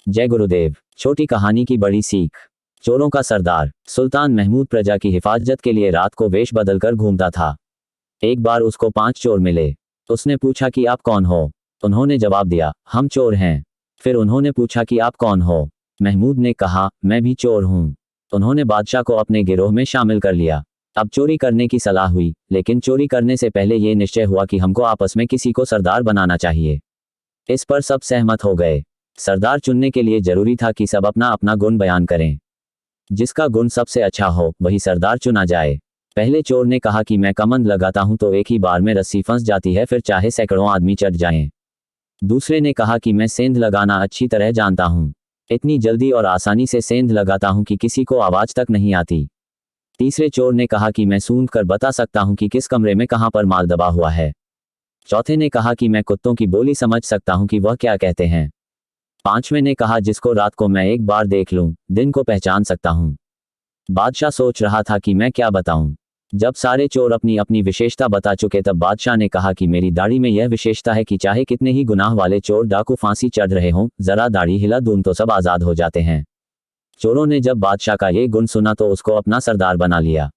जय गुरुदेव। छोटी कहानी की बड़ी सीख। चोरों का सरदार सुल्तान महमूद प्रजा की हिफाजत के लिए रात को वेश बदलकर घूमता था। एक बार उसको 5 चोर मिले। उसने पूछा कि आप कौन हो? उन्होंने जवाब दिया, हम चोर हैं। फिर उन्होंने पूछा कि आप कौन हो? महमूद ने कहा, मैं भी चोर हूँ। उन्होंने बादशाह को अपने गिरोह में शामिल कर लिया। अब चोरी करने की सलाह हुई, लेकिन चोरी करने से पहले ये निश्चय हुआ कि हमको आपस में किसी को सरदार बनाना चाहिए। इस पर सब सहमत हो गए। सरदार चुनने के लिए जरूरी था कि सब अपना अपना गुण बयान करें। जिसका गुण सबसे अच्छा हो वही सरदार चुना जाए। पहले चोर ने कहा कि मैं कमंद लगाता हूं तो एक ही बार में रस्सी फंस जाती है, फिर चाहे सैकड़ों आदमी चढ़ जाएं। दूसरे ने कहा कि मैं सेंध लगाना अच्छी तरह जानता हूं। इतनी जल्दी और आसानी से सेंध लगाता हूं कि किसी को आवाज तक नहीं आती। तीसरे चोर ने कहा कि मैं सूंघ कर बता सकता हूं कि किस कमरे में कहां पर माल दबा हुआ है। चौथे ने कहा कि मैं कुत्तों की बोली समझ सकता हूं कि वह क्या कहते हैं। पांचवें ने कहा, जिसको रात को मैं एक बार देख लूं, दिन को पहचान सकता हूं। बादशाह सोच रहा था कि मैं क्या बताऊं। जब सारे चोर अपनी अपनी विशेषता बता चुके तब बादशाह ने कहा कि मेरी दाढ़ी में यह विशेषता है कि चाहे कितने ही गुनाह वाले चोर डाकू फांसी चढ़ रहे हों, जरा दाढ़ी हिला दूं तो सब आजाद हो जाते हैं। चोरों ने जब बादशाह का ये गुण सुना तो उसको अपना सरदार बना लिया।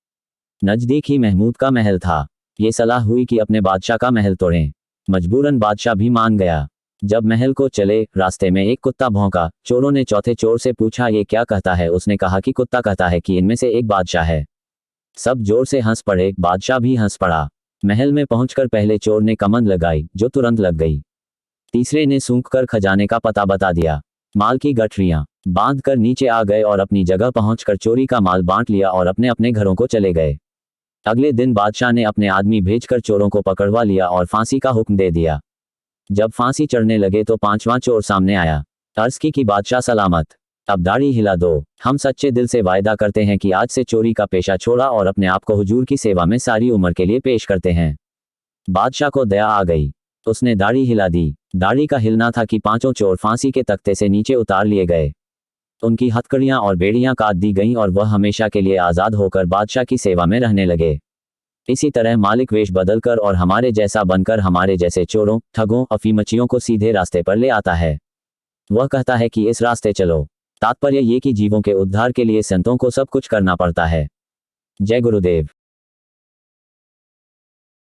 नजदीक ही महमूद का महल था। ये सलाह हुई कि अपने बादशाह का महल तोड़ें। मजबूरन बादशाह भी मान गया। जब महल को चले, रास्ते में एक कुत्ता भौंका। चोरों ने चौथे चोर से पूछा, ये क्या कहता है? उसने कहा कि कुत्ता कहता है कि इनमें से एक बादशाह है। सब जोर से हंस पड़े, बादशाह भी हंस पड़ा। महल में पहुंचकर पहले चोर ने कमंद लगाई, जो तुरंत लग गई। तीसरे ने सूंघकर खजाने का पता बता दिया। माल की गठरियां बांधकर नीचे आ गए और अपनी जगह पहुंचकर चोरी का माल बांट लिया और अपने अपने घरों को चले गए। अगले दिन बादशाह ने अपने आदमी भेजकर चोरों को पकड़वा लिया और फांसी का हुक्म दे दिया। जब फांसी चढ़ने लगे तो 5वां चोर सामने आया। अर्ज की कि बादशाह सलामत, अब दाढ़ी हिला दो। हम सच्चे दिल से वायदा करते हैं कि आज से चोरी का पेशा छोड़ा और अपने आप को हुजूर की सेवा में सारी उम्र के लिए पेश करते हैं। बादशाह को दया आ गई। उसने दाढ़ी हिला दी। दाढ़ी का हिलना था कि 5 चोर फांसी के तख्ते से नीचे उतार लिए गए। उनकी हथकड़ियां और बेड़ियां काट दी गईं और वह हमेशा के लिए आज़ाद होकर बादशाह की सेवा में रहने लगे। इसी तरह मालिक वेश बदलकर और हमारे जैसा बनकर हमारे जैसे चोरों, ठगों, अफीमचियों को सीधे रास्ते पर ले आता है। वह कहता है कि इस रास्ते चलो। तात्पर्य ये कि जीवों के उद्धार के लिए संतों को सब कुछ करना पड़ता है। जय गुरुदेव।